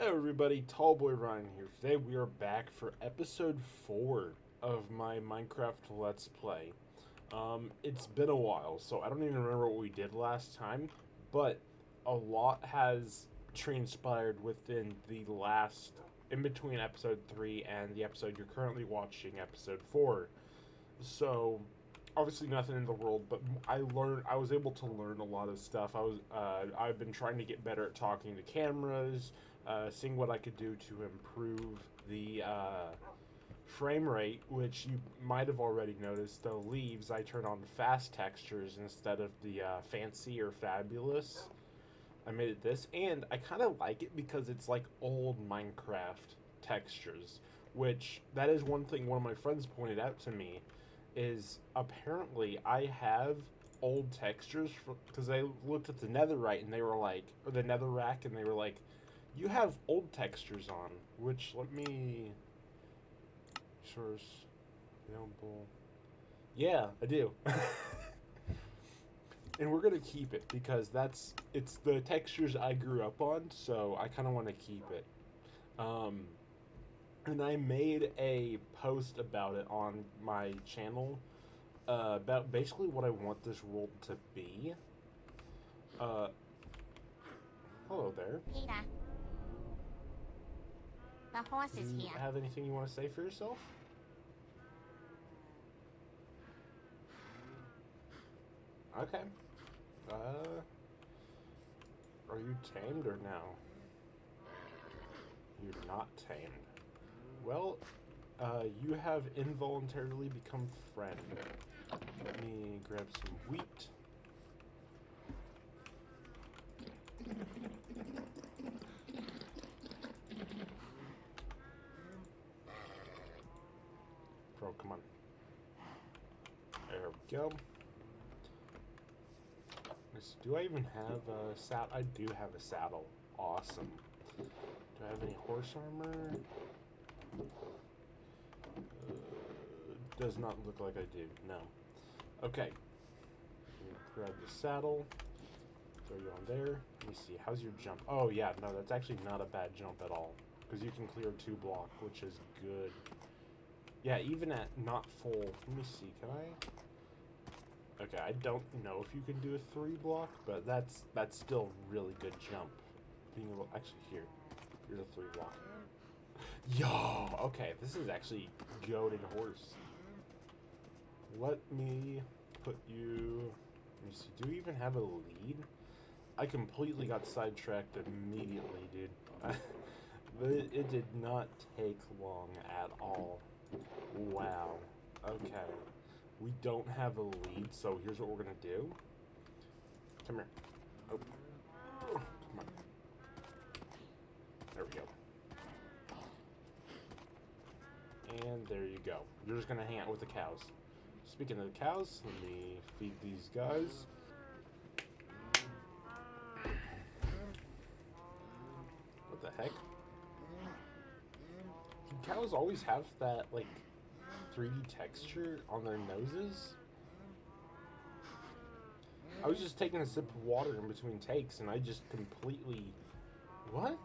Hello everybody, Tallboy Ryan here. Today we are back for episode 4 of my Minecraft Let's Play. It's been a while, so I don't even remember what we did last time, but a lot has transpired within the last, in between episode 3 and the episode you're currently watching, episode 4. So, obviously nothing in the world, but I was able to learn a lot of stuff. I've been trying to get better at talking to cameras, seeing what I could do to improve the frame rate, which you might have already noticed. The leaves, I turn on fast textures instead of the fancy or fabulous. I made it this, and I kind of like it because it's like old Minecraft textures, which that is one thing one of my friends pointed out to me, is apparently I have old textures because they looked at the netherite and they were like, or the netherrack, and they were like, you have old textures on, which let me source available. Yeah, I do. And we're gonna keep it because it's the textures I grew up on, so I kind of want to keep it. And I made a post about it on my channel, about basically what I want this world to be. Hello there. Peter, the horse Do is you here. have anything you want to say for yourself? Okay. Are you tamed or no? You're not tamed. Well, you have involuntarily become friend. Let me grab some wheat. Bro, come on. There we go. Do I even have a saddle? I do have a saddle. Awesome. Do I have any horse armor? Does not look like I do. No. Okay. Grab the saddle. Throw you on there. Let me see. How's your jump? Oh, yeah. No, that's actually not a bad jump at all. Because you can clear 2 block, which is good. Yeah, even at not full. Let me see. Can I? Okay, I don't know if you can do a 3 block, but that's still really good jump. Being able, actually, here's a 3 block. Yo, okay, this is actually goated horse. Let me put you. Let me see. Do you even have a lead? I completely got sidetracked immediately, dude. It did not take long at all. Wow. Okay. We don't have a lead, so here's what we're gonna do. Come here. Oh. Come on. There we go. And there you go. You're just gonna hang out with the cows. Speaking of the cows, let me feed these guys. What the heck? Do cows always have that, like, 3D texture on their noses? I was just taking a sip of water in between takes and I just completely... What?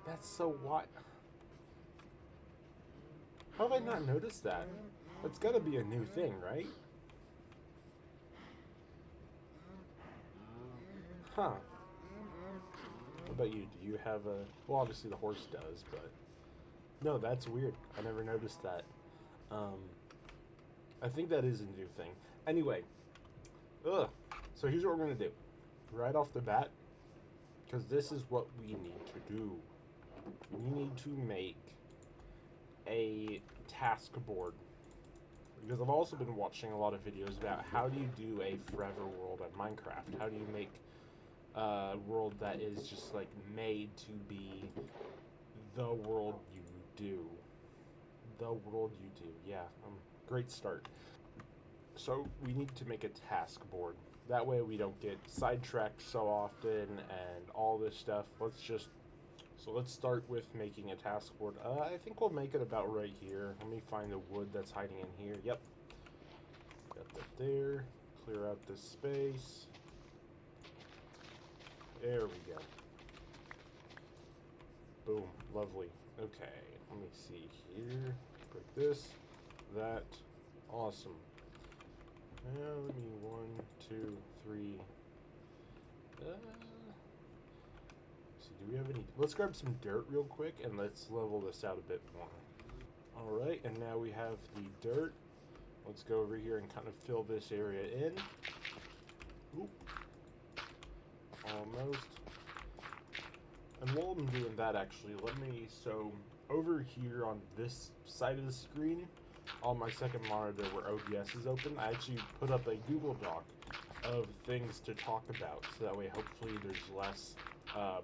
That's so what? How have I not noticed that? That's gotta be a new thing, right? Huh. What about you? Do you have a... Well, obviously the horse does, but... No, that's weird. I never noticed that. I think that is a new thing. Anyway. Ugh. So here's what we're going to do. Right off the bat. Because this is what we need to do. We need to make a task board. Because I've also been watching a lot of videos about how do you do a forever world at Minecraft. How do you make a world that is just like made to be the world you do. The world you do. Yeah, great start. So we need to make a task board. That way we don't get sidetracked so often and all this stuff. Let's start with making a task board. I think we'll make it about right here. Let me find the wood that's hiding in here. Yep. Got that there. Clear out this space. There we go. Boom. Lovely. Okay. Let me see here. Break this. That. Awesome. Now, let me 1, 2, 3. See, do we have any? Let's grab some dirt real quick and let's level this out a bit more. Alright, and now we have the dirt. Let's go over here and kind of fill this area in. Oop. Almost. And while I'm doing that, actually, so over here on this side of the screen, on my second monitor where OBS is open, I actually put up a Google Doc of things to talk about, so that way hopefully there's less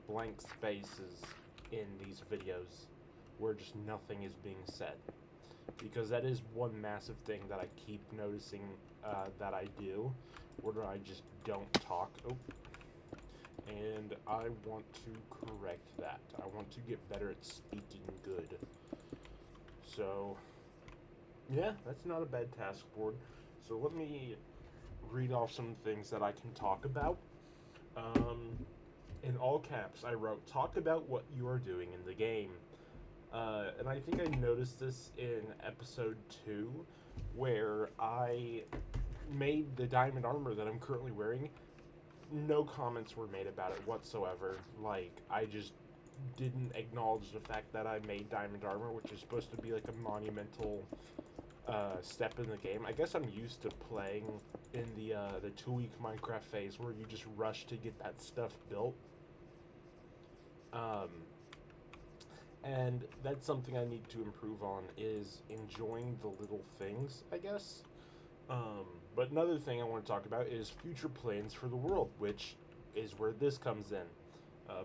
blank spaces in these videos where just nothing is being said. Because that is one massive thing that I keep noticing that I do, where I just don't talk. Oh. And I want to correct that. I want to get better at speaking good. So, yeah, that's not a bad task board. So let me read off some things that I can talk about. In all caps, I wrote, talk about what you are doing in the game. And I think I noticed this in episode 2, where I made the diamond armor that I'm currently wearing. No comments were made about it whatsoever. Like, I just didn't acknowledge the fact that I made diamond armor, which is supposed to be like a monumental step in the game. I guess I'm used to playing in the 2-week Minecraft phase where you just rush to get that stuff built. And that's something I need to improve on, is enjoying the little things, I guess. But another thing I want to talk about is future plans for the world, which is where this comes in.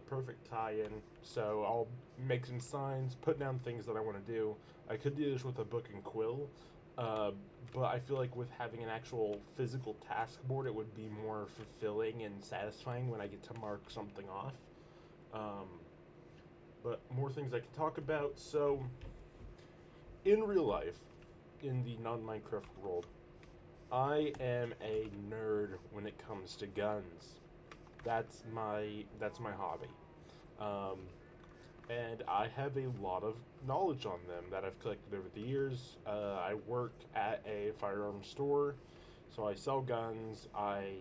Perfect tie-in. So I'll make some signs, put down things that I want to do. I could do this with a book and quill, but I feel like with having an actual physical task board, it would be more fulfilling and satisfying when I get to mark something off. But more things I can talk about. So, in real life, in the non-Minecraft world, I am a nerd when it comes to guns. That's my hobby. And I have a lot of knowledge on them that I've collected over the years. I work at a firearms store, so I sell guns. I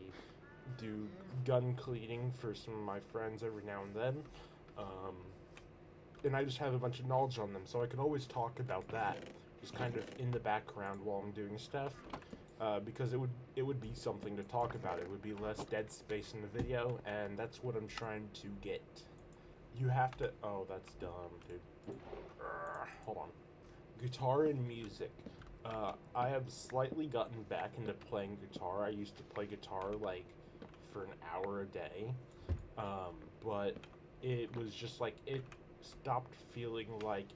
do gun cleaning for some of my friends every now and then. And I just have a bunch of knowledge on them, so I can always talk about that, just kind of in the background while I'm doing stuff, because it would be something to talk about. It would be less dead space in the video, and that's what I'm trying to get. You have to... Oh, that's dumb, dude. Hold on. Guitar and music. I have slightly gotten back into playing guitar. I used to play guitar, like, for an hour a day, but it was just, like, it stopped feeling like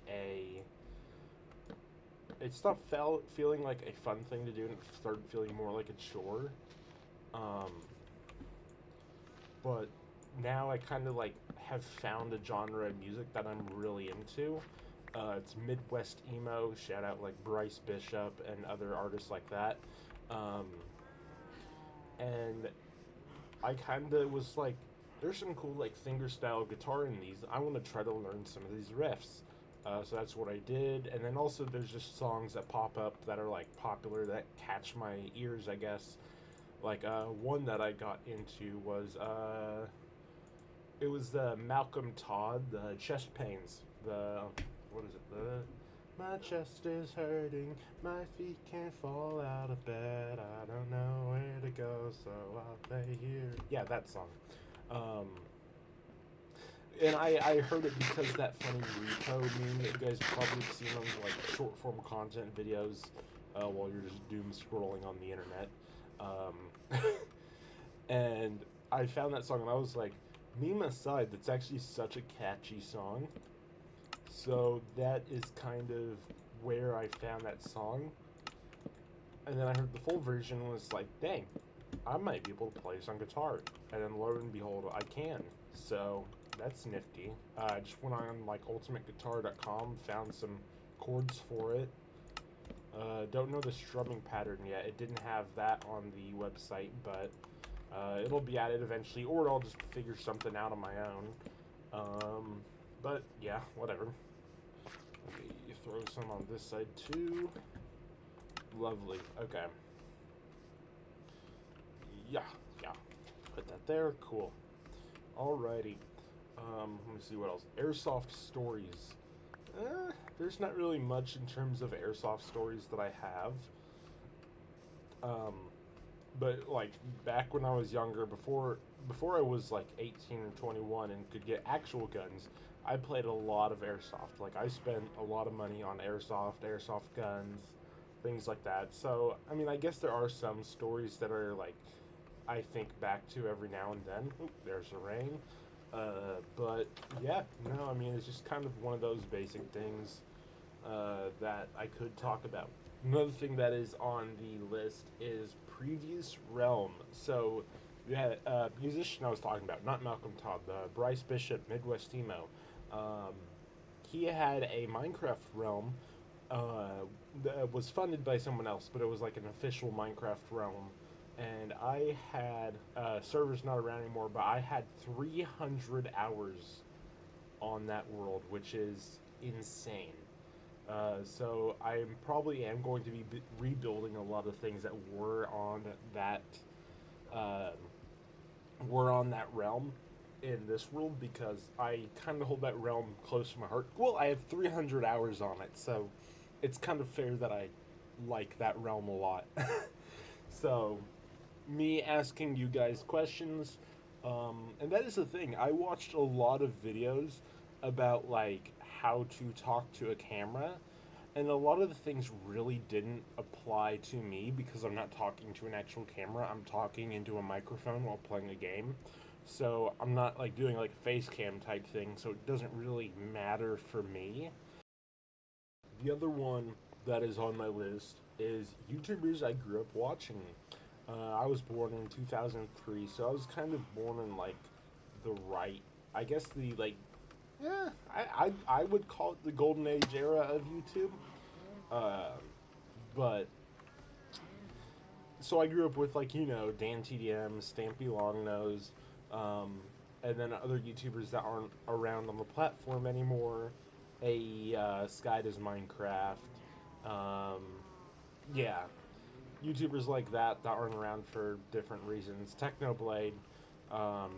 feeling like a fun thing to do, and it started feeling more like a chore. But now I kind of like have found a genre of music that I'm really into. It's Midwest emo, shout out like Bryce Bishop and other artists like that. And I kind of was like, there's some cool like fingerstyle guitar in these. I want to try to learn some of these riffs. So that's what I did. And then also there's just songs that pop up that are like popular that catch my ears, I guess. Like one that I got into was it was the Malcolm Todd, the Chest Pains. What is it? My chest is hurting, my feet can't fall out of bed, I don't know where to go, so I'll lay here. Yeah, that song. And I heard it because that funny repo meme that you guys probably have seen on like short form content videos while you're just doom scrolling on the internet. And I found that song and I was like, meme aside, that's actually such a catchy song. So that is kind of where I found that song. And then I heard the full version and was like, dang, I might be able to play some guitar. And then lo and behold, I can. So that's nifty. I just went on like ultimateguitar.com, found some chords for it. Don't know the strumming pattern yet. It didn't have that on the website, but It'll be added eventually, or I'll just figure something out on my own. But yeah, whatever. Let me throw some on this side too. Lovely. Okay. Yeah. Put that there. Cool. Alrighty. Let me see what else. Airsoft stories. There's not really much in terms of airsoft stories that I have. But like back when I was younger, before I was like 18 or 21 and could get actual guns, I played a lot of airsoft. Like I spent a lot of money on airsoft guns, things like that. So I mean, I guess there are some stories that are like I think back to every now and then. Oop, there's the rain. But yeah, no, I mean it's just kind of one of those basic things that I could talk about. Another thing that is on the list is previous realm. So, yeah, musician I was talking about, not Malcolm Todd, Bryce Bishop, Midwest Emo. Um, he had a Minecraft realm that was funded by someone else, but it was like an official Minecraft realm. And I had servers not around anymore, but I had 300 hours on that world, which is insane. So I probably am going to be rebuilding a lot of things that uh, were on that realm in this world because I kind of hold that realm close to my heart. Well, I have 300 hours on it, so it's kind of fair that I like that realm a lot. So, me asking you guys questions, and that is the thing. I watched a lot of videos about like how to talk to a camera, and a lot of the things really didn't apply to me because I'm not talking to an actual camera. I'm talking into a microphone while playing a game. So I'm not like doing like a face cam type thing, so it doesn't really matter for me. The other one that is on my list is YouTubers I grew up watching. I was born in 2003, so I was kind of born in like the right, I guess the like, yeah, I would call it the golden age era of YouTube. Uh, but so I grew up with like Dan TDM, Stampy Longnose, um, and then other YouTubers that aren't around on the platform anymore. Sky Does Minecraft. Um, yeah, YouTubers like that aren't around for different reasons. Technoblade, um,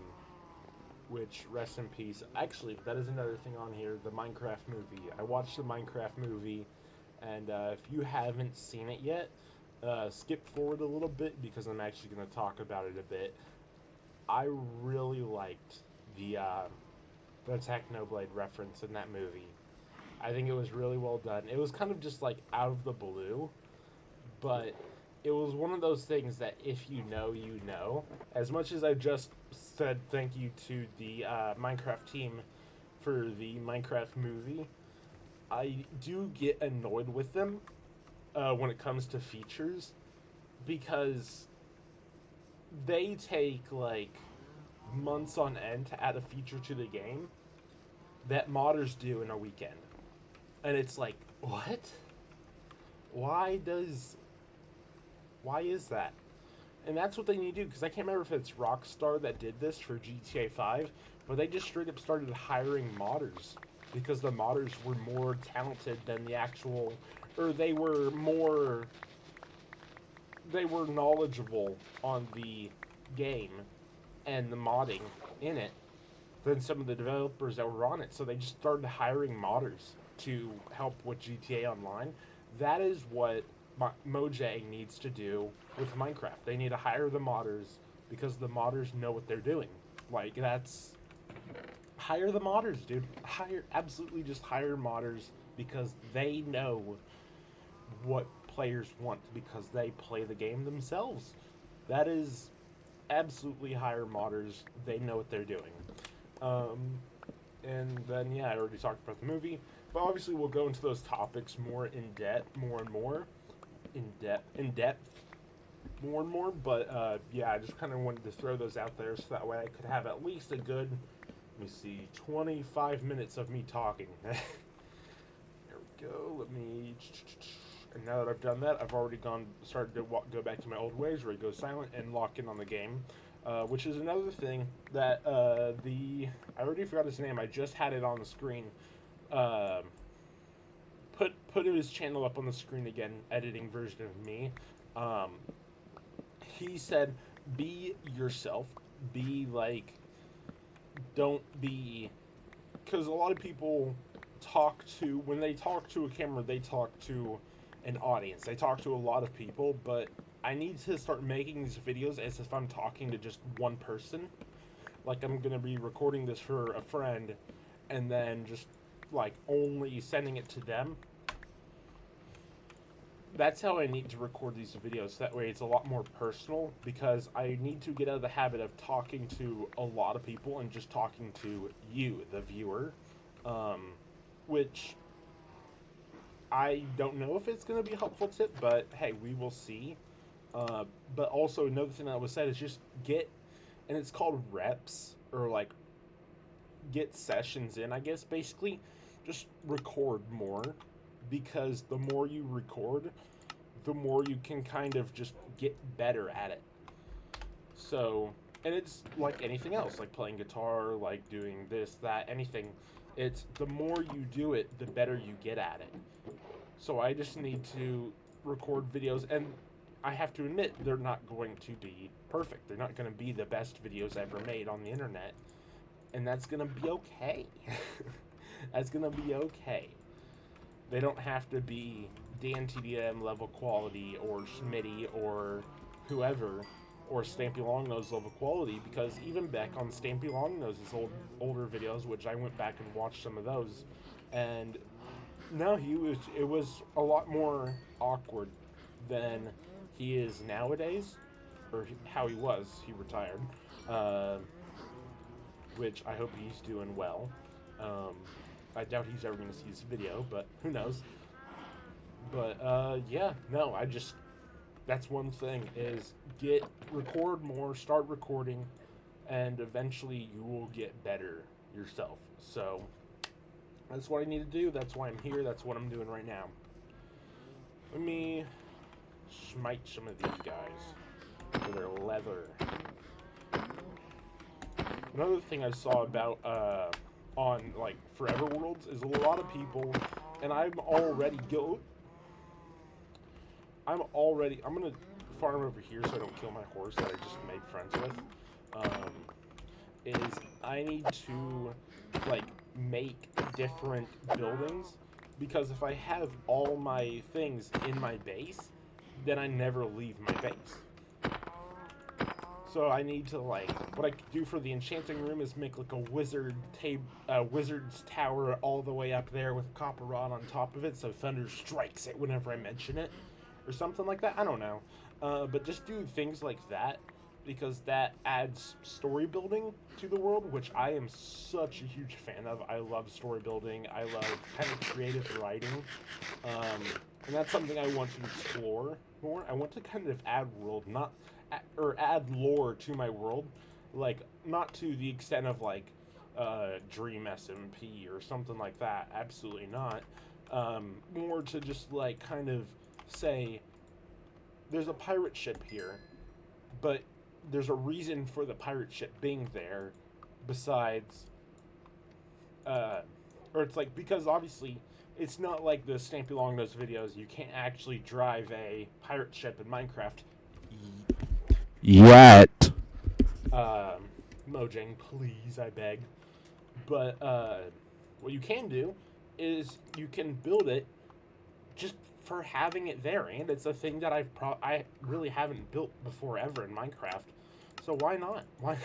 which rest in peace. Actually, that is another thing on here. The Minecraft movie. I watched the Minecraft movie, and if you haven't seen it yet, skip forward a little bit because I'm actually going to talk about it a bit. I really liked the Technoblade reference in that movie. I think it was really well done. It was kind of just like out of the blue, but it was one of those things that if you know, you know. As much as I just said thank you to the Minecraft team for the Minecraft movie, I do get annoyed with them when it comes to features because they take like months on end to add a feature to the game that modders do in a weekend. And it's like, what? Why does Why is that? And that's what they need to do, because I can't remember if it's Rockstar that did this for GTA 5, but they just straight up started hiring modders because the modders were more talented than the actual, or they were knowledgeable on the game and the modding in it than some of the developers that were on it. So they just started hiring modders to help with GTA Online. That is what Mojang needs to do with Minecraft. They need to hire the modders because the modders know what they're doing. Like, that's... Hire the modders, dude. Absolutely just hire modders because they know what players want because they play the game themselves. That is absolutely hire modders. They know what they're doing. And then, yeah, I already talked about the movie. But obviously we'll go into those topics more in depth, more and more. In depth, more and more. But, yeah, I just kind of wanted to throw those out there so that way I could have at least a good, let me see, 25 minutes of me talking. There we go. Let me... And now that I've done that, I've already started to go back to my old ways where I go silent and lock in on the game. which is another thing that I already forgot his name. I just had it on the screen. Uh, put his channel up on the screen again. Editing version of me. Um, he said, "Be yourself. Be like, don't be." Because a lot of people when they talk to a camera, they talk to an audience. They talk to a lot of people, but I need to start making these videos as if I'm talking to just one person. Like I'm gonna be recording this for a friend, and then just like only sending it to them. That's how I need to record these videos. That way it's a lot more personal, because I need to get out of the habit of talking to a lot of people and just talking to you, the viewer. Which I don't know if it's going to be a helpful tip, but hey, we will see. But also another thing that was said is just and it's called reps, or like get sessions in, I guess, basically. Just record more, because the more you record, the more you can kind of just get better at it. So, and it's like anything else, like playing guitar, like doing this, that, anything. It's the more you do it, the better you get at it. So I just need to record videos, and I have to admit, they're not going to be perfect. They're not going to be the best videos ever made on the internet. And that's going to be okay. That's going to be okay. They don't have to be DNTDM level quality, or Schmitty, or whoever, or Stampy Longnose level quality, because even back on Stampy Longnose's older videos, which I went back and watched some of those, and no, it was a lot more awkward than he is nowadays, or how he was. He retired, which I hope he's doing well. I doubt he's ever going to see this video, but who knows. But yeah, no, that's one thing, is record more, start recording, and eventually you will get better yourself. So that's what I need to do. That's why I'm here. That's what I'm doing right now. Let me smite some of these guys for their leather. Another thing I saw about on like Forever Worlds is a lot of people, and I'm gonna farm over here so I don't kill my horse that I just made friends with. Is I need to like make different buildings, because if I have all my things in my base, then I never leave my base. So I need to, like, what I could do for the enchanting room is make like a wizard's tower all the way up there with a copper rod on top of it, so thunder strikes it whenever I mention it, or something like that. I don't know, but just do things like that, because that adds story building to the world, which I am such a huge fan of. I love story building. I love kind of creative writing, and that's something I want to explore more. I want to kind of add add lore to my world, like not to the extent of like Dream SMP or something like that. Absolutely not. More to just like kind of say, there's a pirate ship here, but there's a reason for the pirate ship being there, besides, or it's like, because obviously it's not like the Stampy Longnose videos. You can't actually drive a pirate ship in Minecraft yet. Mojang, please, I beg. But what you can do is you can build it just for having it there, and it's a thing that I really haven't built before ever in Minecraft. So why not? Why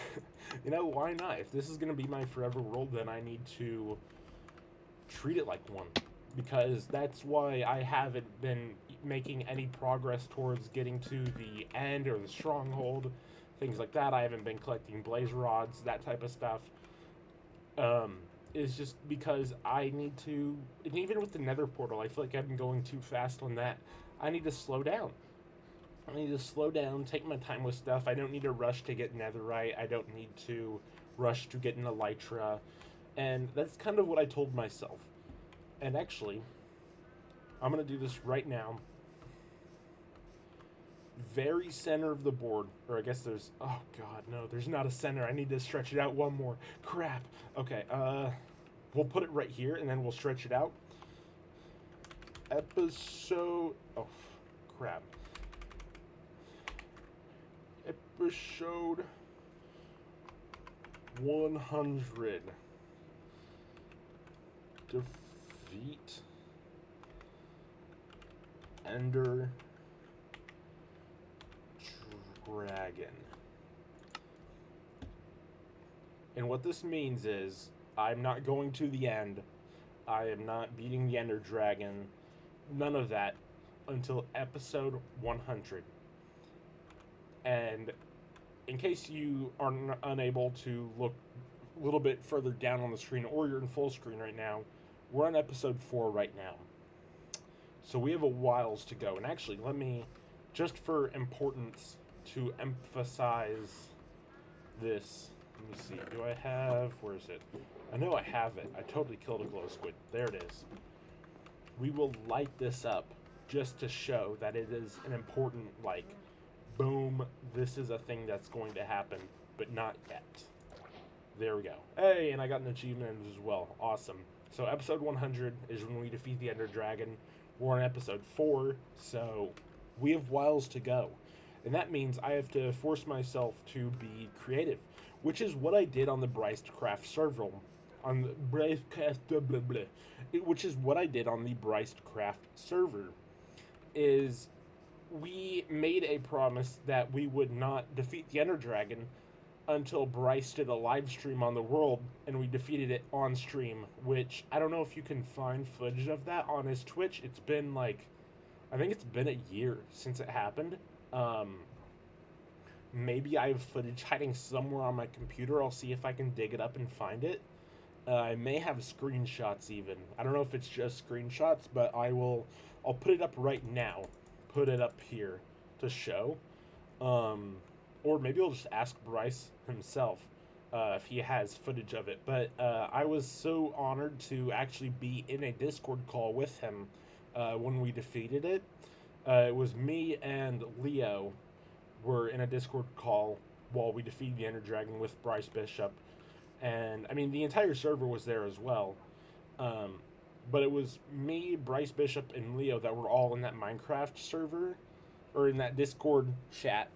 not? If this is gonna be my forever world, then I need to treat it like one, because that's why I haven't been making any progress towards getting to the end or the stronghold, things like that. I haven't been collecting blaze rods, that type of stuff. Is just because I need to, and even with the nether portal, I feel like I've been going too fast on that. I need to slow down. Take my time with stuff. I don't need to rush to get netherite. I don't need to rush to get an elytra. And that's kind of what I told myself. And actually, I'm going to do this right now. very center of the board, or I guess there's, oh god, no, there's not a center. I need to stretch it out one more. Crap. Okay, we'll put it right here, and then we'll stretch it out. Episode, oh, crap. Episode 100. Defeat Ender Dragon. And what this means is I'm not going to the end. I am not beating the Ender Dragon. None of that until episode 100. And in case you are unable to look a little bit further down on the screen, or you're in full screen right now, we're on episode 4 right now. So we have a whiles to go. And actually, let me, just for importance, to emphasize this, let me see, do I have, where is it? I know I have it. I totally killed a glow squid. There it is. We will light this up just to show that it is an important, like, boom, this is a thing that's going to happen, but not yet. There we go. Hey, and I got an achievement as well. Awesome. So episode 100 is when we defeat the Ender Dragon. We're on episode 4, so we have whiles to go. And that means I have to force myself to be creative, which is what I did on the Bricecraft server. On the Bricecraft, which is what I did on the Bricecraft server. Is we made a promise that we would not defeat the Ender Dragon until Bryce did a live stream on the world, and we defeated it on stream, which I don't know if you can find footage of that on his Twitch. It's been like, I think it's been a year since it happened. Maybe I have footage hiding somewhere on my computer. I'll see if I can dig it up and find it. I may have screenshots even. I don't know if it's just screenshots, but I'll put it up right now. Put it up here to show. Or maybe I'll just ask Bryce himself if he has footage of it. But I was so honored to actually be in a Discord call with him when we defeated it. It was me and Leo were in a Discord call while we defeated the Ender Dragon with Bryce Bishop. And, I mean, the entire server was there as well. But it was me, Bryce Bishop, and Leo that were all in that Minecraft server, or in that Discord chat.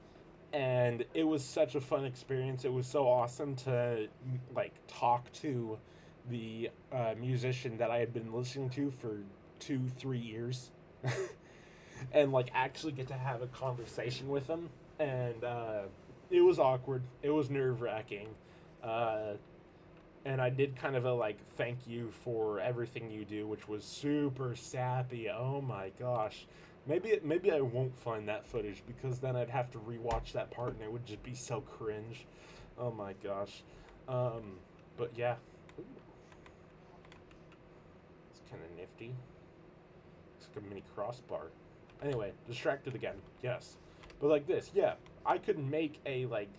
And it was such a fun experience. It was so awesome to, like, talk to the musician that I had been listening to for 2-3 years. And, like, actually get to have a conversation with him. And it was awkward. It was nerve-wracking. And I did kind of a, like, thank you for everything you do, which was super sappy. Oh my gosh. Maybe I won't find that footage, because then I'd have to rewatch that part and it would just be so cringe. Oh my gosh. But yeah. Ooh. It's kind of nifty. It's like a mini crossbar. Anyway, distracted again. Yes. But like this, yeah. I could make a, like,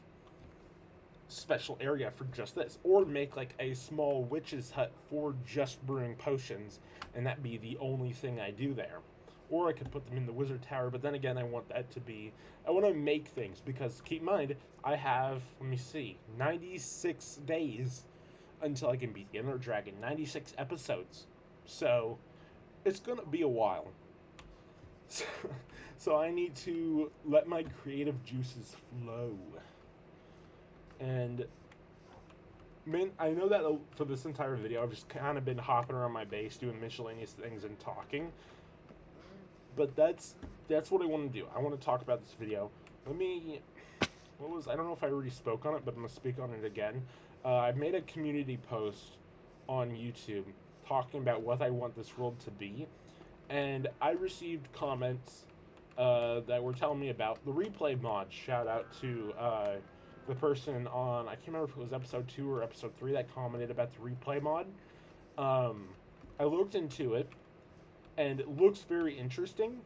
special area for just this, or make like a small witch's hut for just brewing potions, and that be the only thing I do there. Or I could put them in the wizard tower, but then again, I want to make things, because keep in mind, I have, let me see, 96 days until I can beat the Ender Dragon. 96 episodes. So it's gonna be a while. So I need to let my creative juices flow. And, man, I know that for this entire video, I've just kind of been hopping around my base, doing miscellaneous things and talking. But that's what I want to do. I want to talk about this video. I don't know if I already spoke on it, but I'm going to speak on it again. I made a community post on YouTube talking about what I want this world to be. And I received comments that were telling me about the replay mod. Shout out to the person on, I can't remember if it was episode 2 or episode 3 that commented about the replay mod. I looked into it, and it looks very interesting,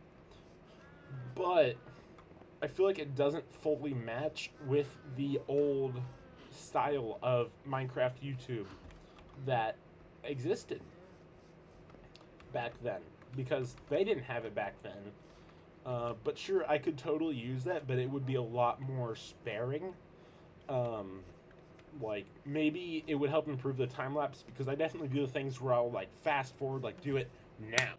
but I feel like it doesn't fully match with the old style of Minecraft YouTube that existed back then, because they didn't have it back then. But sure, I could totally use that, but it would be a lot more sparing. Um, like maybe it would help improve the time lapse because I definitely do the things where I'll like fast forward, like do it now,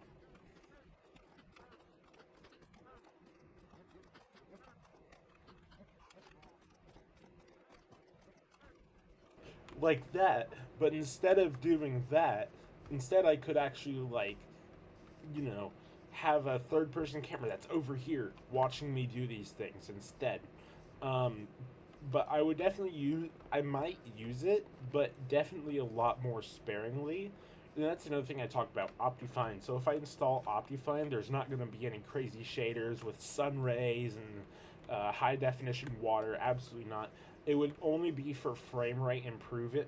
like that. But instead of doing that, instead I could actually like you know have a third person camera that's over here watching me do these things instead. Um, but I would definitely use. I might use it, but definitely a lot more sparingly. And that's another thing I talked about, Optifine. So if I install Optifine, there's not going to be any crazy shaders with sun rays and high definition water. Absolutely not. It would only be for frame rate improvement,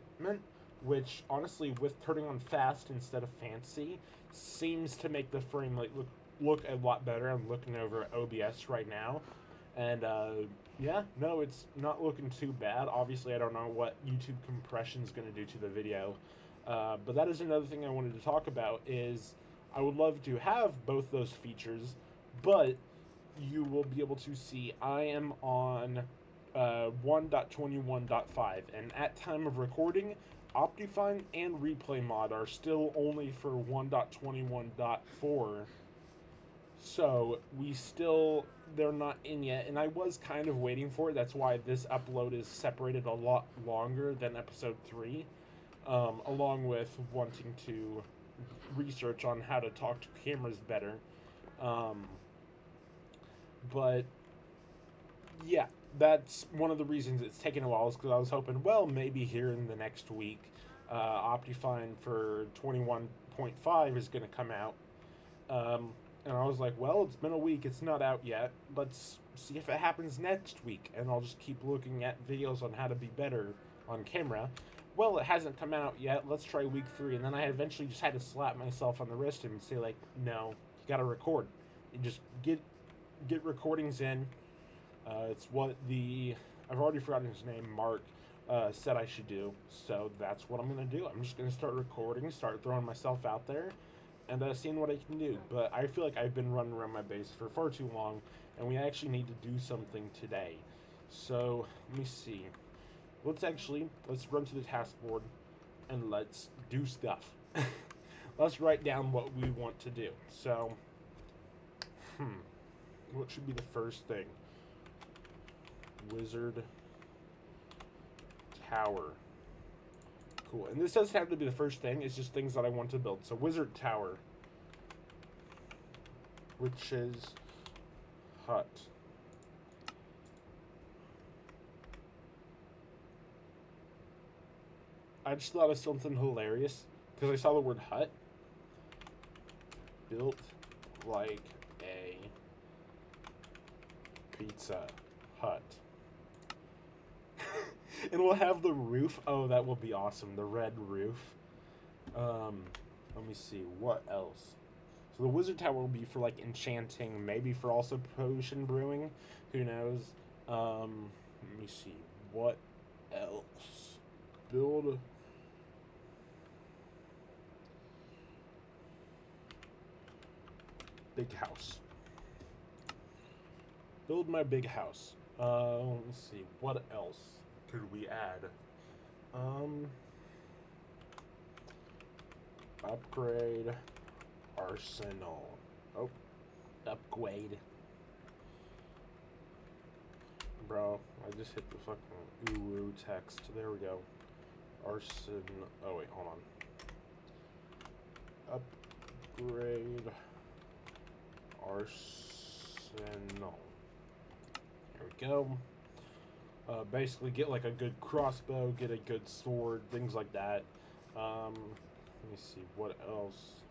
which honestly, with turning on fast instead of fancy, seems to make the frame rate look a lot better. I'm looking over at OBS right now, and yeah, no, it's not looking too bad. Obviously, I don't know what YouTube compression is going to do to the video, but that is another thing I wanted to talk about. Is I would love to have both those features, but you will be able to see I am on 1.21.5, and at time of recording, Optifine and Replay Mod are still only for 1.21.4. So we still they're not in yet, and I was kind of waiting for it. That's why this upload is separated a lot longer than episode 3, along with wanting to research on how to talk to cameras better. Um, but yeah, that's one of the reasons it's taken a while, is because I was hoping, well, maybe here in the next week, Optifine for 21.5 is going to come out. And I was like, well, it's been a week, it's not out yet. Let's see if it happens next week. And I'll just keep looking at videos on how to be better on camera. Well, it hasn't come out yet. Let's try week 3. And then I eventually just had to slap myself on the wrist and say, like, no, you got to record. You just get recordings in. It's what I've already forgotten his name, Mark, said I should do. So that's what I'm going to do. I'm just going to start recording, start throwing myself out there, and seeing what I can do. But I feel like I've been running around my base for far too long, and we actually need to do something today. So let me see. Let's run to the task board and let's do stuff. Let's write down what we want to do. So, what should be the first thing? Wizard Tower. Cool. And this doesn't have to be the first thing, it's just things that I want to build. So Wizard Tower. Witch's Hut. I just thought of something hilarious because I saw the word hut. Built like a Pizza Hut. And we'll have the roof. Oh, that will be awesome. The red roof. Let me see. What else? So the Wizard Tower will be for like enchanting, maybe for also potion brewing. Who knows? Let me see. What else? Build big house. Build my big house. Let's see. What else could we add? Upgrade arsenal. Oh, upgrade. Bro, I just hit the fucking uru text. There we go. Arsenal. Oh wait, hold on. Upgrade arsenal. There we go. Basically get like a good crossbow, get a good sword, things like that. Let me see, what else?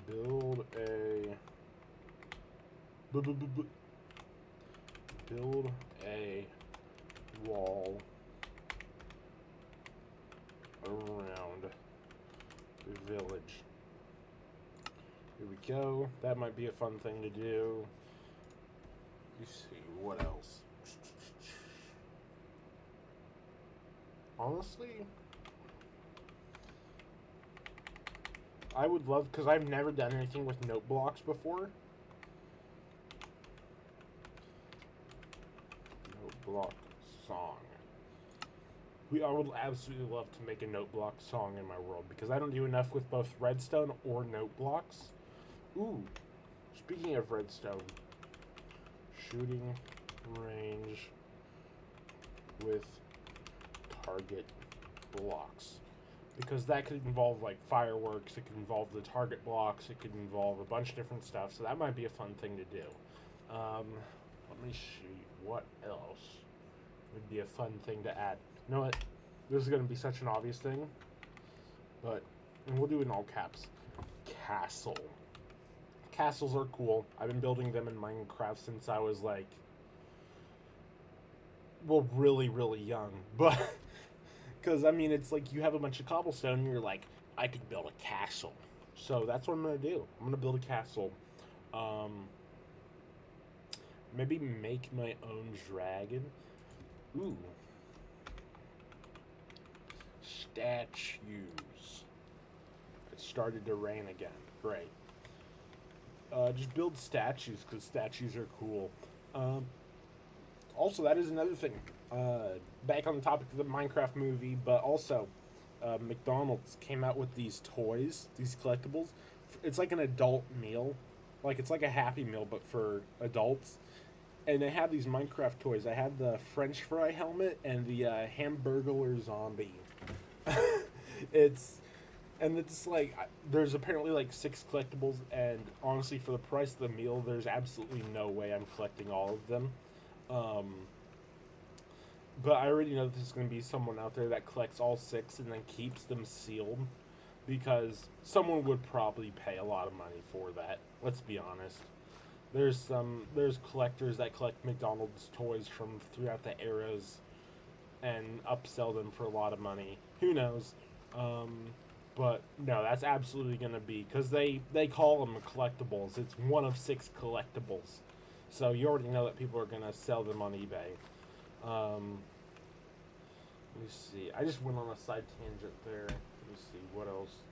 Build a build a wall around the village. Here we go. That might be a fun thing to do. Let's see, what else? Honestly, I would love, because I've never done anything with note blocks before. Note block song. I would absolutely love to make a note block song in my world, because I don't do enough with both redstone or note blocks. Ooh, speaking of redstone, shooting range with target blocks, because that could involve like fireworks, it could involve the target blocks, it could involve a bunch of different stuff, so that might be a fun thing to do. Let me see what else would be a fun thing to add. You know what, this is going to be such an obvious thing, but, and we'll do it in all caps, castle. Castles are cool. I've been building them in Minecraft since I was like, well, really, really young. But, because, I mean, it's like you have a bunch of cobblestone and you're like, I could build a castle. So that's what I'm going to do. I'm going to build a castle. Maybe make my own dragon. Ooh. Statues. It started to rain again. Great. Just build statues, because statues are cool. Also, that is another thing. Back on the topic of the Minecraft movie, but also, McDonald's came out with these toys, these collectibles. It's like an adult meal. Like, it's like a Happy Meal, but for adults. And they have these Minecraft toys. I have the French fry helmet and the Hamburglar zombie. It's like, there's apparently like 6 collectibles, and honestly, for the price of the meal, there's absolutely no way I'm collecting all of them. But I already know there's going to be someone out there that collects all 6 and then keeps them sealed, because someone would probably pay a lot of money for that. Let's be honest. There's collectors that collect McDonald's toys from throughout the eras and upsell them for a lot of money. Who knows? But no, that's absolutely going to be, because they call them collectibles. It's one of 6 collectibles. So you already know that people are going to sell them on eBay. Let me see. I just went on a side tangent there. Let me see. What else?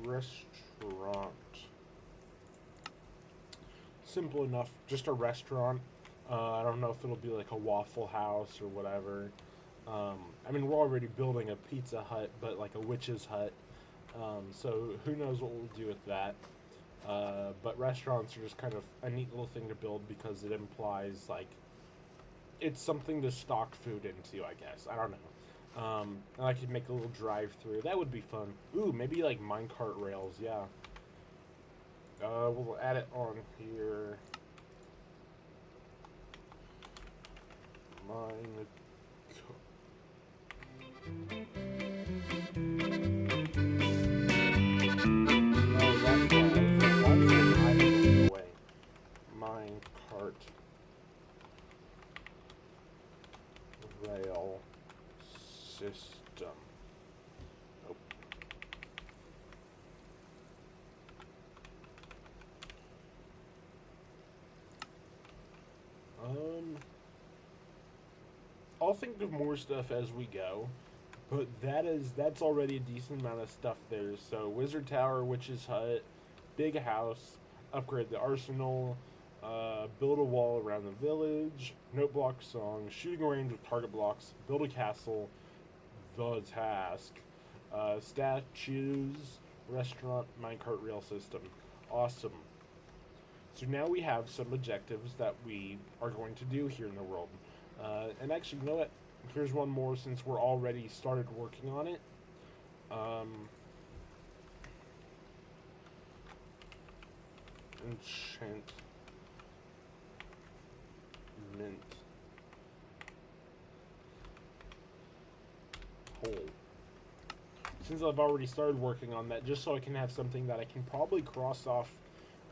Restaurant. Simple enough. Just a restaurant. I don't know if it'll be like a Waffle House or whatever. I mean, we're already building a Pizza Hut, but like a witch's hut. So who knows what we'll do with that. But restaurants are just kind of a neat little thing to build, because it implies like it's something to stock food into, I guess. I don't know. And I could make a little drive-through. That would be fun. Ooh, maybe like minecart rails, yeah. We'll add it on here. Minecart rail system. Nope. I'll think of more stuff as we go, but that's already a decent amount of stuff there. So Wizard Tower, Witch's Hut, big house, upgrade the arsenal, build a wall around the village, note block song, shooting range with target blocks, build a castle, the task, statues, restaurant, minecart rail system. Awesome. So now we have some objectives that we are going to do here in the world. And actually, you know what? Here's one more, since we're already started working on it. Enchantment hole. Since I've already started working on that, just so I can have something that I can probably cross off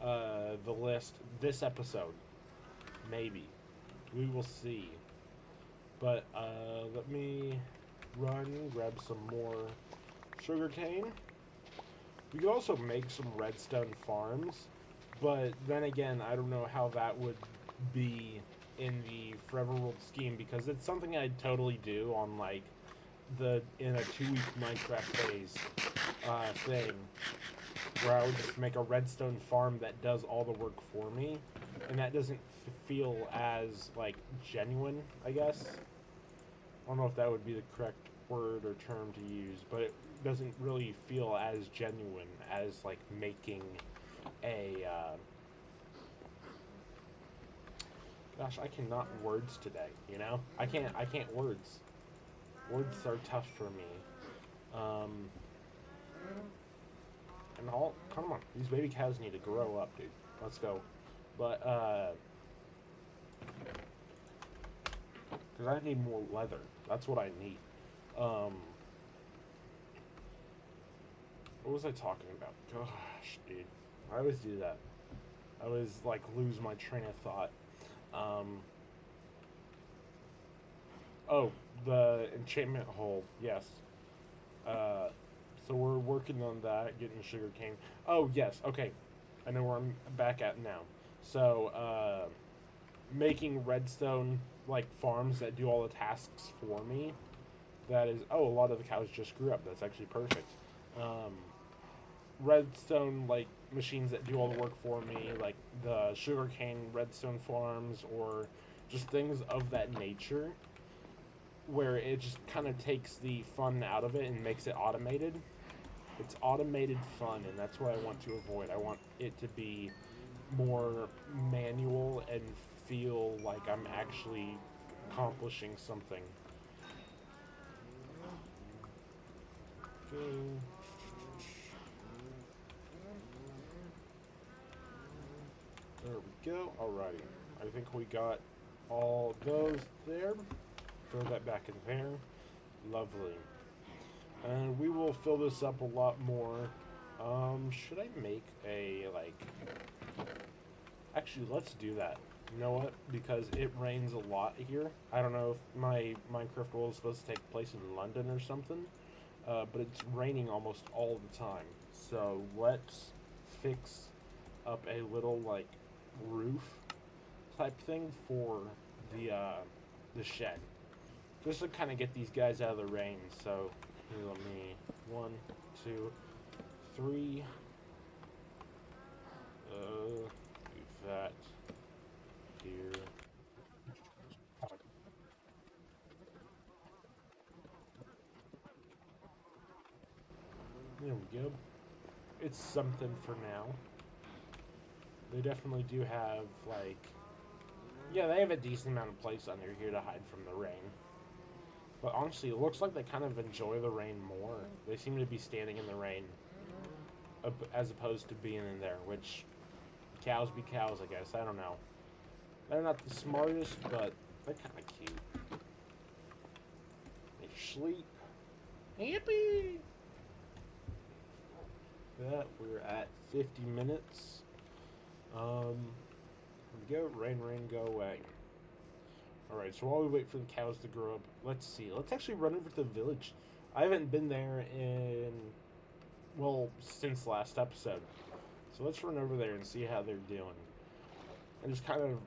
the list this episode. Maybe. We will see. But let me grab some more sugarcane. We could also make some redstone farms, but then again, I don't know how that would be in the Forever World scheme, because it's something I'd totally do on like in a 2-week Minecraft phase thing where I would just make a redstone farm that does all the work for me, and that doesn't feel as like genuine, I guess. I don't know if that would be the correct word or term to use, but it doesn't really feel as genuine as like making a gosh, I cannot words today, you know? I can't words. Words are tough for me. Um and all come on, these baby cows need to grow up, dude. Let's go. But cuz I need more leather. That's what I need. Um what was I talking about? Gosh, dude. I always do that. I always like lose my train of thought. Um Oh, the enchantment hole. Yes. Uh, so we're working on that, getting sugar cane. Oh yes. Okay. I know where I'm back at now. So making redstone like farms that do all the tasks for me. That is. Oh, a lot of the cows just grew up. That's actually perfect. Um, redstone like machines that do all the work for me, like the sugarcane redstone farms, or just things of that nature where it just kind of takes the fun out of it and makes it automated. It's automated fun, and that's what I want to avoid. I want it to be more manual and feel like I'm actually accomplishing something. Okay. There we go. Alrighty. I think we got all those there. Throw that back in there. Lovely. And we will fill this up a lot more. Should I make a, like... Actually, let's do that. You know what? Because it rains a lot here. I don't know if my Minecraft world is supposed to take place in London or something. But it's raining almost all the time. So let's fix up a little, like, roof type thing for the shed. Just to kind of get these guys out of the rain. So here, let me 1, 2, 3. Do that here. There we go. It's something for now. They definitely do have like, yeah, they have a decent amount of place under here to hide from the rain. But honestly, it looks like they kind of enjoy the rain more. They seem to be standing in the rain as opposed to being in there, which cows be cows, I guess. I don't know. They're not the smartest, but they're kind of cute. They sleep. Yippee! That we're at 50 minutes. Here we go. Rain, rain, go away. Alright, so while we wait for the cows to grow up, let's see. Let's actually run over to the village. I haven't been there in, well, since last episode. So let's run over there and see how they're doing. And just kind of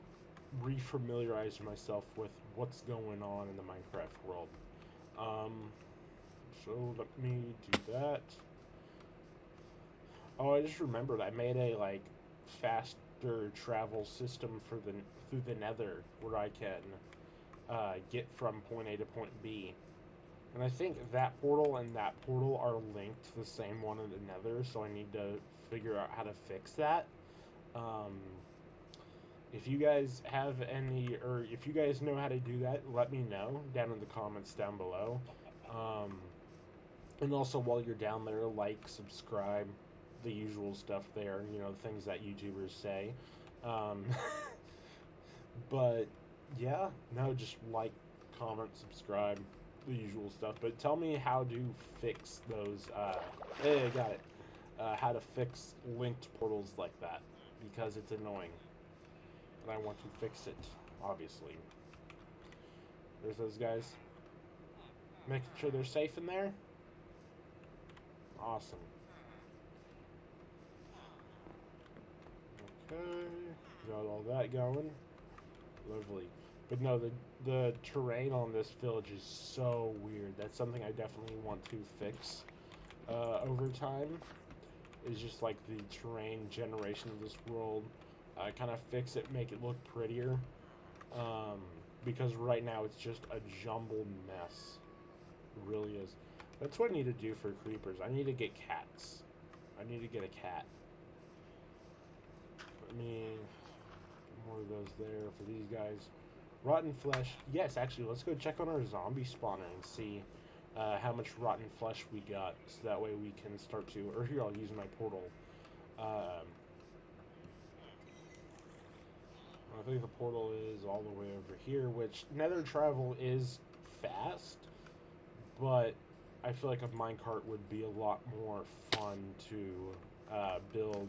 re-familiarize myself with what's going on in the Minecraft world. So let me do that. Oh, I just remembered I made a, like, faster travel system for through the nether where I can get from point A to point B. And I think that portal and that portal are linked to the same one in the nether, so I need to figure out how to fix that. If you guys have any, or if you guys know how to do that, let me know down in the comments down below. And also while you're down there, like, subscribe, the usual stuff there, you know, things that YouTubers say. But yeah, no, just like, comment, subscribe, the usual stuff. But tell me how to fix those, hey, I got it. How to fix linked portals like that, because it's annoying. And I want to fix it, obviously. There's those guys. Making sure they're safe in there. Awesome. Okay, got all that going. Lovely. But no, the terrain on this village is so weird. That's something I definitely want to fix over time. Is just like the terrain generation of this world. Kind of fix it, make it look prettier. Um, because right now it's just a jumbled mess. It really is. That's what I need to do for creepers. I need to get cats. I need to get a cat. I mean, more of those there for these guys. Rotten flesh. Yes, actually, let's go check on our zombie spawner and see how much rotten flesh we got. So that way we can start to... Or here, I'll use my portal. I think the portal is all the way over here, which nether travel is fast, but I feel like a minecart would be a lot more fun to build.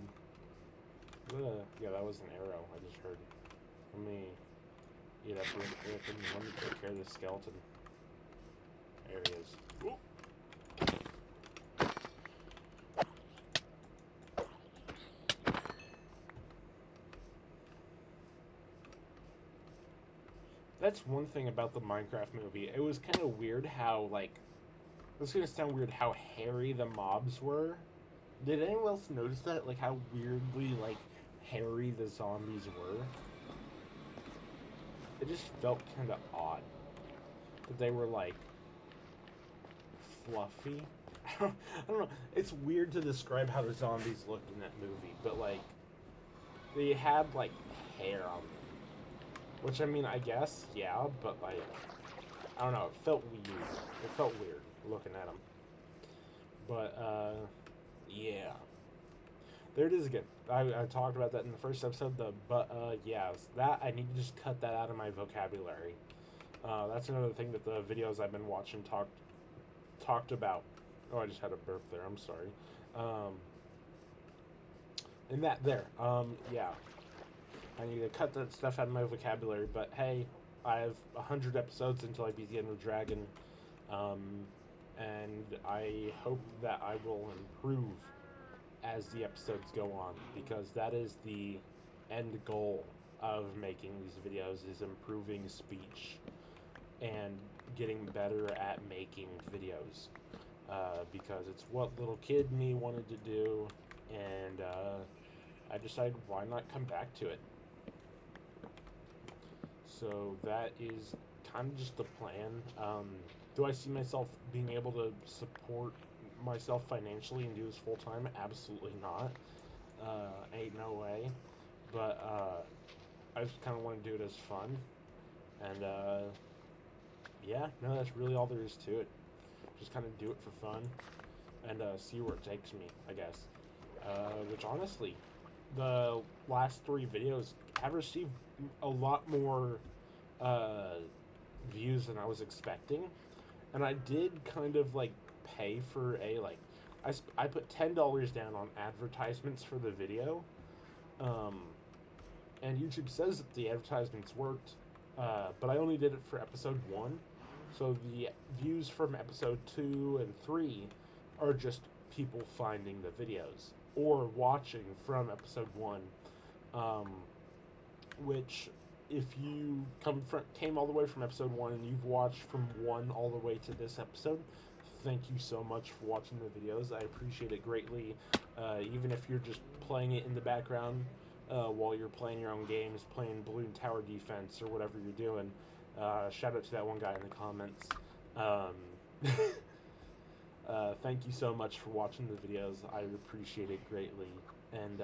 Yeah, that was an arrow I just heard. Let me eat up real quick and let me take care of this skeleton. There he is. Ooh. That's one thing about the Minecraft movie. It was kind of weird how, like, this is gonna sound weird, how hairy the mobs were. Did anyone else notice that? Like, how weirdly, like, hairy the zombies were? It just felt kind of odd that they were, like, fluffy. I don't know. It's weird to describe how the zombies looked in that movie, but, like, they had, like, hair on them. Which, I mean, I guess, yeah, but, like, I don't know, it felt weird. It felt weird looking at them. But, yeah. There it is again. I talked about that in the first episode, yes. That, I need to just cut that out of my vocabulary. That's another thing that the videos I've been watching talked about. Oh, I just had a burp there, I'm sorry. And that there, yeah. I need to cut that stuff out of my vocabulary, but hey, I have 100 episodes until I beat the Ender Dragon, and I hope that I will improve as the episodes go on, because that is the end goal of making these videos, is improving speech and getting better at making videos, because it's what little kid me wanted to do, and I decided why not come back to it. So that is kind of just the plan. Do I see myself being able to support myself financially and do this full time? Absolutely not. Ain't no way. But I just kind of want to do it as fun. And yeah, no, that's really all there is to it. Just kind of do it for fun and see where it takes me, I guess. Which honestly, the last 3 videos have received a lot more views than I was expecting, and I did kind of like pay for a I put $10 down on advertisements for the video, and YouTube says that the advertisements worked, but I only did it for episode 1, so the views from episode 2 and 3 are just people finding the videos or watching from episode 1, which if you came all the way from episode 1 and you've watched from 1 all the way to this episode, thank you so much for watching the videos. I appreciate it greatly. Even if you're just playing it in the background while you're playing your own games, playing Balloon Tower Defense or whatever you're doing, shout out to that one guy in the comments. Thank you so much for watching the videos. I appreciate it greatly. And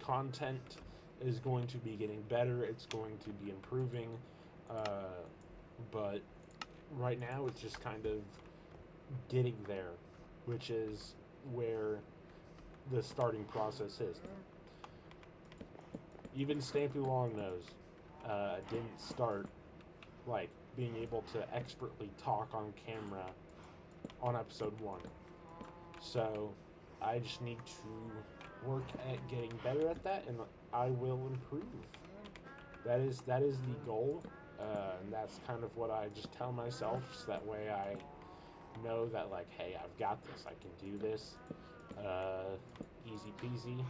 content is going to be getting better. It's going to be improving. But right now it's just kind of getting there, which is where the starting process is. Even Stampy Longnose didn't start like being able to expertly talk on camera on episode 1. So I just need to work at getting better at that, and I will improve. That is the goal, and that's kind of what I just tell myself, so that way I know that, like, hey, I've got this, I can do this, easy peasy.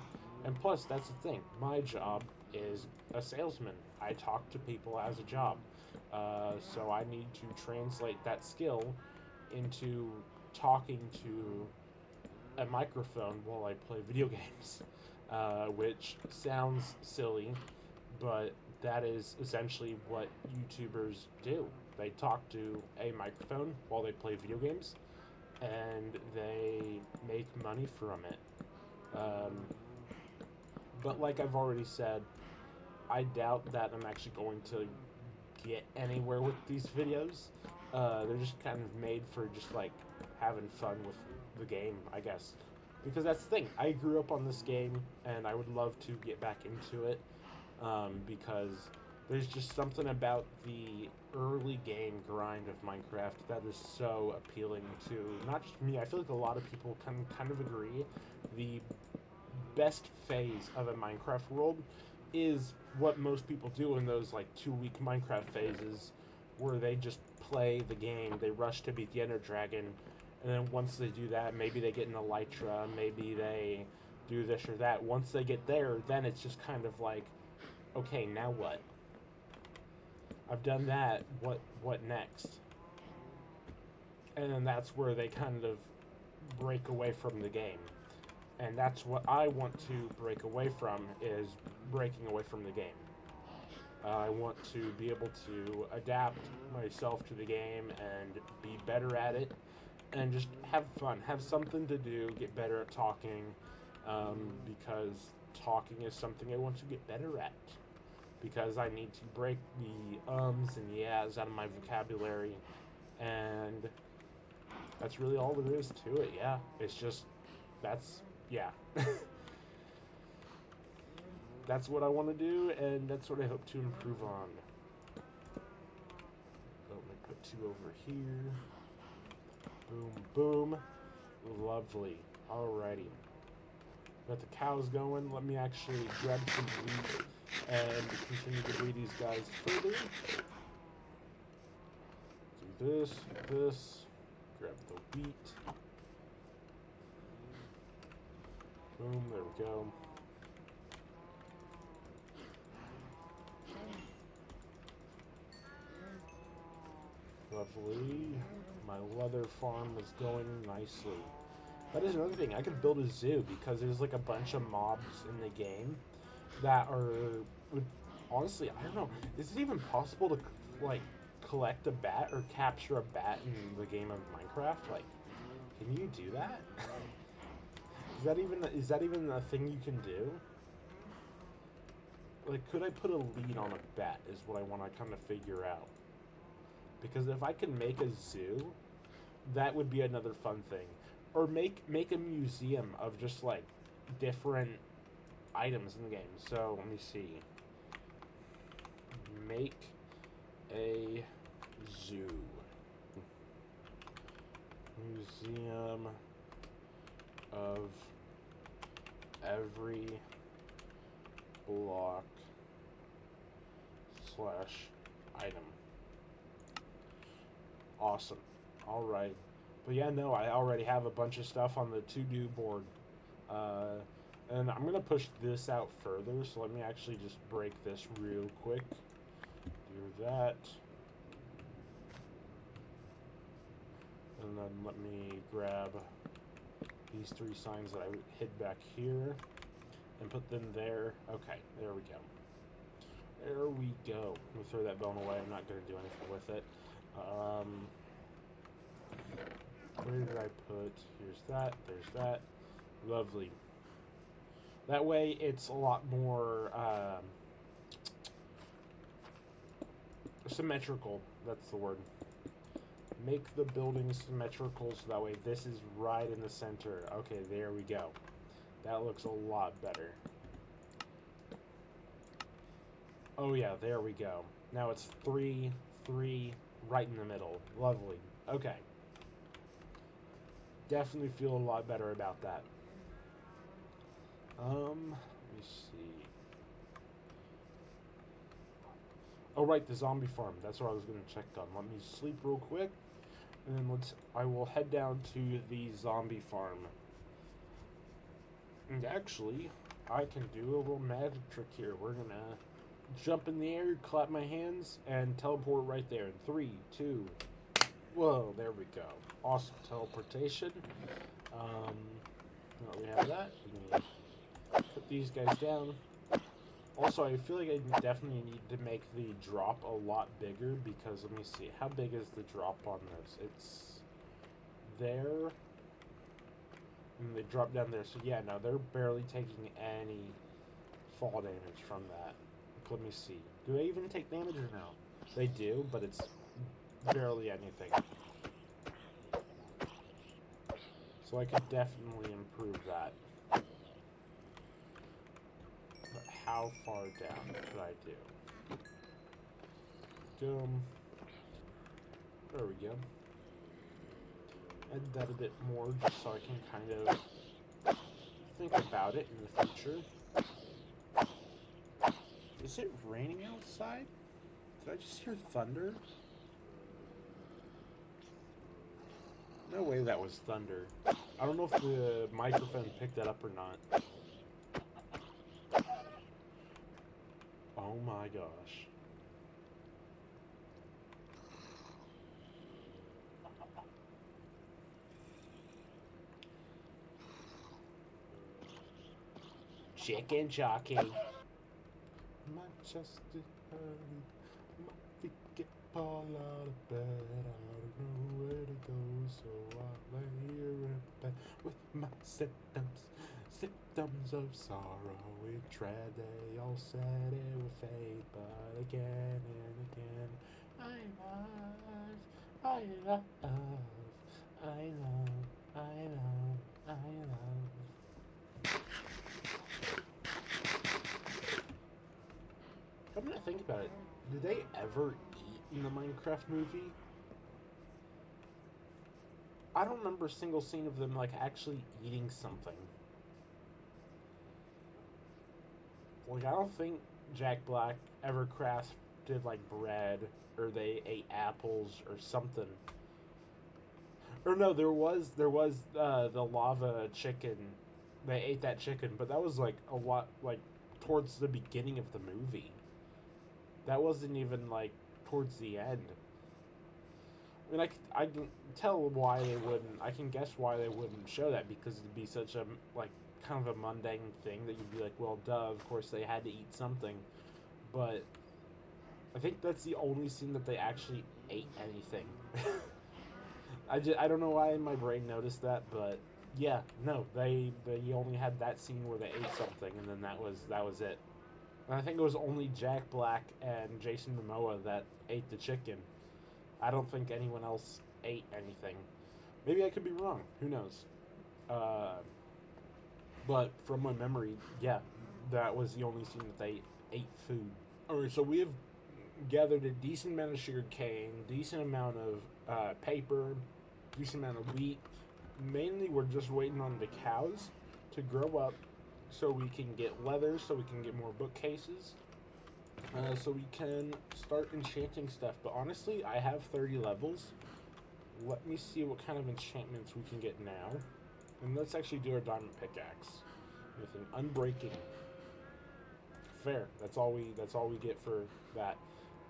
And plus, that's the thing, my job is a salesman. I talk to people as a job. So I need to translate that skill into talking to a microphone while I play video games, which sounds silly, but that is essentially what YouTubers do. They talk to a microphone while they play video games, and they make money from it. Um, but like I've already said, I doubt that I'm actually going to get anywhere with these videos. They're just kind of made for just like having fun with the game, I guess. Because that's the thing. I grew up on this game, and I would love to get back into it. Because there's just something about the early game grind of Minecraft that is so appealing to not just me. I feel like a lot of people can kind of agree. The best phase of a Minecraft world is what most people do in those like 2 week Minecraft phases where they just play the game, they rush to beginner dragon, and then once they do that, maybe they get an elytra, maybe they do this or that. Once they get there, then it's just kind of like, okay, now what? I've done that, what next? And then that's where they kind of break away from the game. And that's what I want to break away from, is breaking away from the game. I want to be able to adapt myself to the game and be better at it and just have fun, have something to do, get better at talking, because talking is something I want to get better at. Because I need to break the ums and yeahs out of my vocabulary, and that's really all there is to it, yeah. It's just, yeah. That's what I want to do, and that's what I hope to improve on. Let me put 2 over here. Boom, boom. Lovely. Alrighty. Got the cows going. Let me actually grab some wheat and continue to breed these guys further. Do this. Grab the wheat. Boom, there we go. Lovely. My leather farm is going nicely. That is another thing. I could build a zoo because there's like a bunch of mobs in the game that honestly, I don't know. Is it even possible to like collect a bat or capture a bat in the game of Minecraft? Like, can you do that? Is that even a thing you can do? Like, could I put a lead on a bat is what I want to kind of figure out. Because if I can make a zoo, that would be another fun thing. Or make a museum of just like different items in the game. So let me see. Make a zoo. Museum of every block / item. Awesome. Alright. But yeah, no, I already have a bunch of stuff on the to-do board. And I'm going to push this out further, so let me actually just break this real quick. Do that. And then let me grab these 3 signs that I hid back here and put them there. Okay, there we go. There we go. I'm going to throw that bone away. I'm not going to do anything with it. Where did I put? Here's that. There's that. Lovely. That way, it's a lot more symmetrical. That's the word. Make the building symmetrical so that way this is right in the center. Okay, there we go. That looks a lot better. Oh yeah, there we go. Now it's 3, 3, right in the middle. Lovely. Okay. Definitely feel a lot better about that. Let me see. Oh right, the zombie farm. That's what I was going to check on. Let me sleep real quick, and then I will head down to the zombie farm. And actually, I can do a little magic trick here. We're gonna jump in the air, clap my hands, and teleport right there. In 3, 2. Whoa, there we go. Awesome teleportation. Well, we have that. We can put these guys down. Also, I feel like I definitely need to make the drop a lot bigger because, let me see, how big is the drop on this? It's there, and they drop down there. So yeah, no, they're barely taking any fall damage from that. Let me see. Do they even take damage or no? They do, but it's barely anything. So I could definitely improve that. But how far down could I do? There we go. Add that a bit more just so I can kind of think about it in the future. Is it raining outside? Did I just hear thunder? No way that was thunder. I don't know if the microphone picked that up or not. Oh my gosh. Chicken jockey. My chest is hurting. My feet get fall out of bed. I don't know where to go, so I lay here in bed with my symptoms of sorrow. We tried, they all said it would fade, but again and again, I love, I love, I love, I love, I love. I'm gonna think about it. Did they ever eat in the Minecraft movie? I don't remember a single scene of them like actually eating something. Like I don't think Jack Black ever crafted like bread or they ate apples or something. Or no, there was the lava chicken. They ate that chicken, but that was like a lot like towards the beginning of the movie. That wasn't even like towards the end. I mean, I can tell why they wouldn't. I can guess why they wouldn't show that because it'd be such a like kind of a mundane thing that you'd be like, well, duh. Of course they had to eat something, but I think that's the only scene that they actually ate anything. I don't know why my brain noticed that, but yeah, no, they only had that scene where they ate something, and then that was it. And I think it was only Jack Black and Jason Momoa that ate the chicken. I don't think anyone else ate anything. Maybe I could be wrong. Who knows? Uh, but from my memory, yeah, that was the only scene that they ate food. Alright, so we have gathered a decent amount of sugar cane, decent amount of paper, decent amount of wheat. Mainly, we're just waiting on the cows to grow up so we can get leather, so we can get more bookcases, so we can start enchanting stuff. But honestly, I have 30 levels. Let me see what kind of enchantments we can get now. And let's actually do our diamond pickaxe with an unbreaking. Fair. That's all we get for that.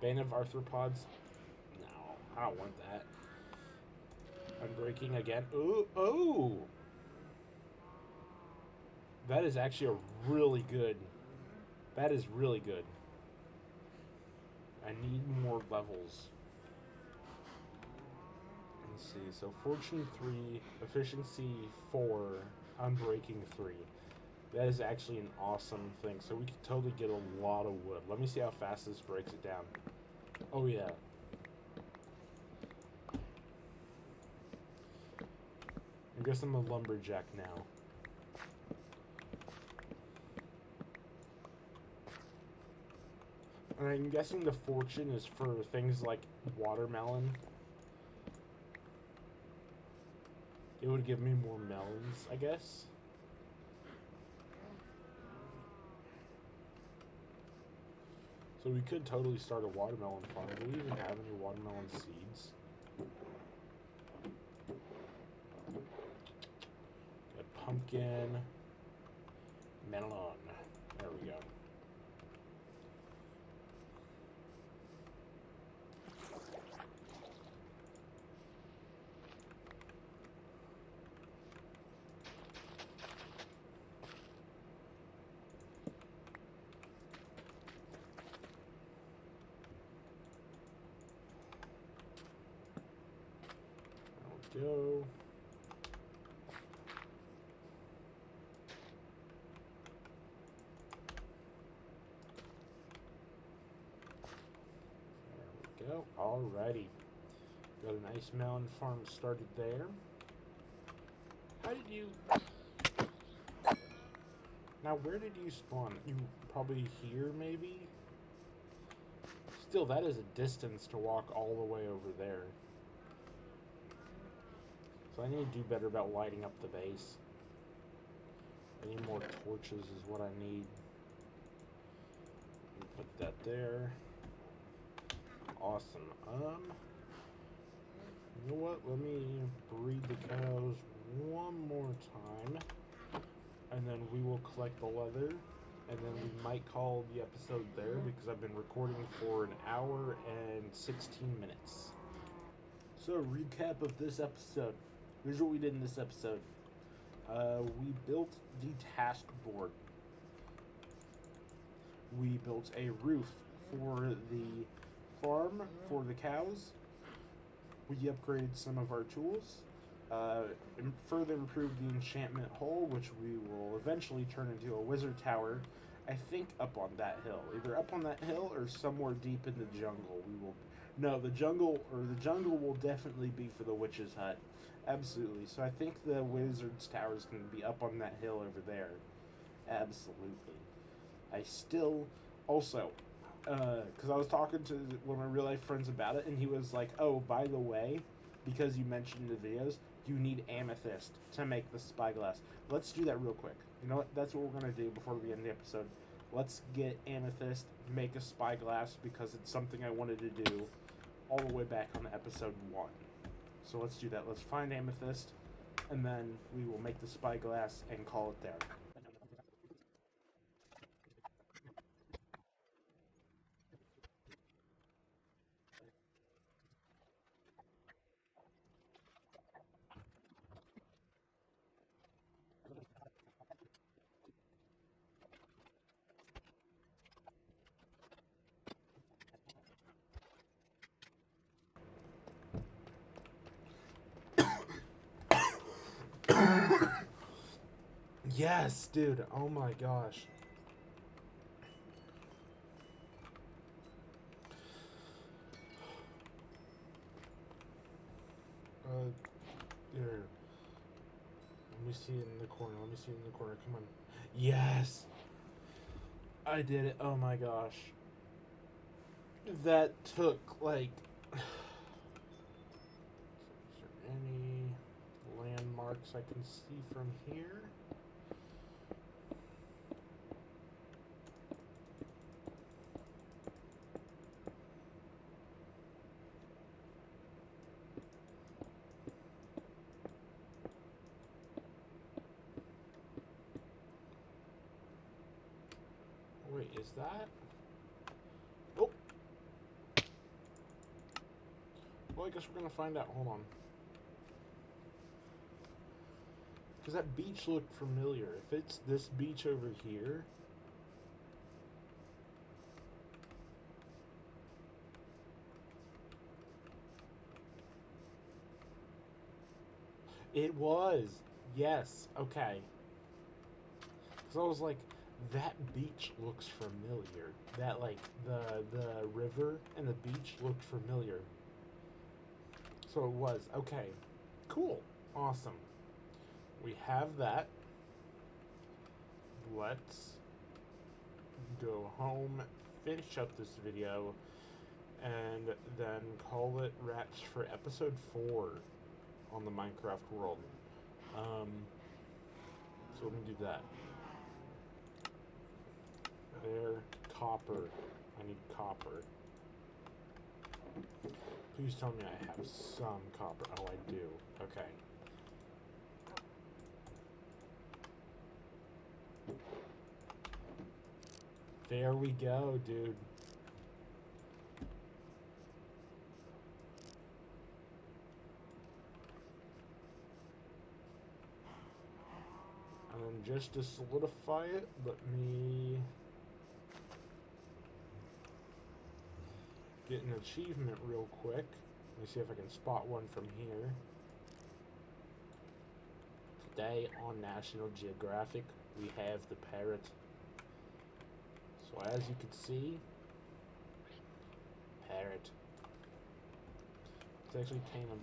Bane of arthropods. No, I don't want that. Unbreaking again. Ooh, oh. That is actually a really good. That is really good. I need more levels. Let's see. So fortune 3, efficiency 4, unbreaking 3. That is actually an awesome thing. So we could totally get a lot of wood. Let me see how fast this breaks it down. Oh yeah. I guess I'm a lumberjack now. And I'm guessing the fortune is for things like watermelon. It would give me more melons, I guess. So we could totally start a watermelon farm. Do we even have any watermelon seeds? Got pumpkin, melon. go. There we go. Alrighty. Got a nice melon farm started there. How did you... Now, where did you spawn? You probably here, maybe? Still, that is a distance to walk all the way over there. So I need to do better about lighting up the base. I need more torches is what I need. Put that there. Awesome. You know what? Let me breed the cows one more time. And then we will collect the leather. And then we might call the episode there because I've been recording for an hour and 16 minutes. So, recap of this episode. Here's what we did in this episode. We built the Taskboard. We built a roof for the farm for the cows. We upgraded some of our tools. Further improved the enchantment hole, which we will eventually turn into a wizard tower. I think up on that hill, either up on that hill or somewhere deep in the jungle. The jungle will definitely be for the witch's hut, absolutely. So I think the wizard's tower is going to be up on that hill over there, absolutely. I still also, because I was talking to one of my real life friends about it, and he was like, "Oh, by the way, because you mentioned in the videos, you need amethyst to make the spyglass. Let's do that real quick. You know what? That's what we're going to do before we end the episode. Let's get amethyst, make a spyglass, because it's something I wanted to do all the way back on episode 1. So let's do that. Let's find amethyst, and then we will make the spyglass and call it there. Yes, dude. Oh my gosh. There. Let me see it in the corner. Come on. Yes! I did it. Oh my gosh. That took, like... Is there any landmarks I can see from here? Wait, is that? Oh! Well, I guess we're gonna find out. Hold on. Because that beach looked familiar. If it's this beach over here... It was! Yes, okay. Because I was like, that beach looks familiar. That, like, the river and the beach looked familiar. So it was. Okay. Cool. Awesome. We have that. Let's go home, finish up this video, and then call it wraps for episode 4 on the Minecraft world. So we're going to do that. There, copper. I need copper. Please tell me I have some copper. Oh, I do. Okay. There we go, dude. And then just to solidify it, let me get an achievement real quick. Let me see if I can spot one from here. Today on National Geographic, we have the parrot. So as you can see, parrot. Let's actually tame him.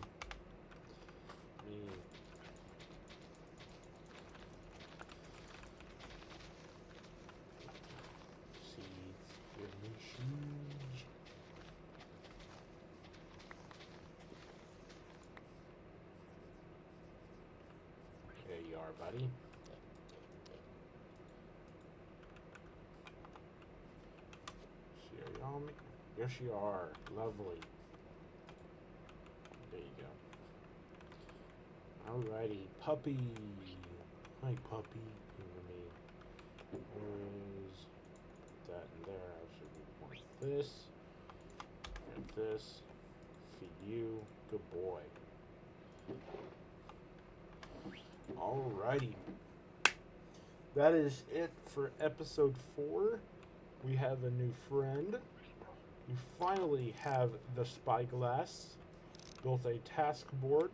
Seeds, give me shoes. There you are, buddy. Yes, you are. Lovely. There you go. Alrighty, puppy. Hi, puppy. Where's that in there? I should want this. And this. Feed you. Good boy. Alrighty. That is it for episode 4. We have a new friend. We finally have the Spyglass. Built a Taskboard.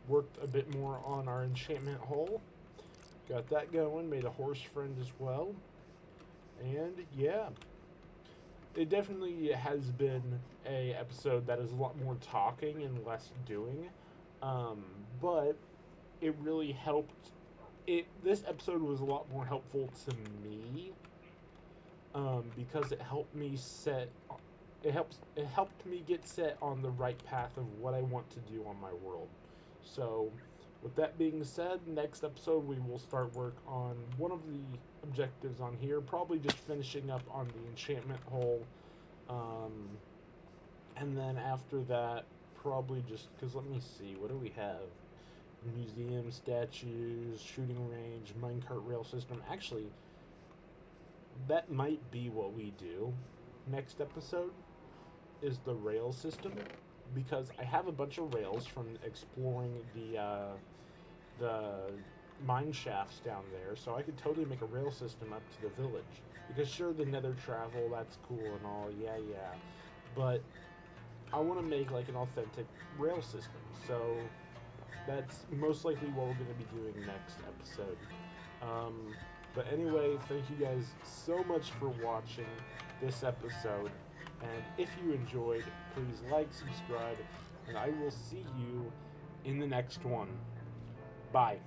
Worked a bit more on our enchantment hole. Got that going. Made a horse friend as well. And yeah. It definitely has been a episode that is a lot more talking and less doing. But it really helped. This episode was a lot more helpful to me. Because it helped me get set on the right path of what I want to do on my world. So, with that being said, next episode we will start work on one of the objectives on here, probably just finishing up on the enchantment hole, and then after that, probably just, because let me see, what do we have? Museum, statues, shooting range, minecart rail system. Actually, that might be what we do next episode, is the rail system, because I have a bunch of rails from exploring the mine shafts down there, so I could totally make a rail system up to the village. Because sure, the nether travel, that's cool and all, yeah, but I want to make like an authentic rail system, so that's most likely what we're going to be doing next episode. But anyway, thank you guys so much for watching this episode. And if you enjoyed, please like, subscribe, and I will see you in the next one. Bye.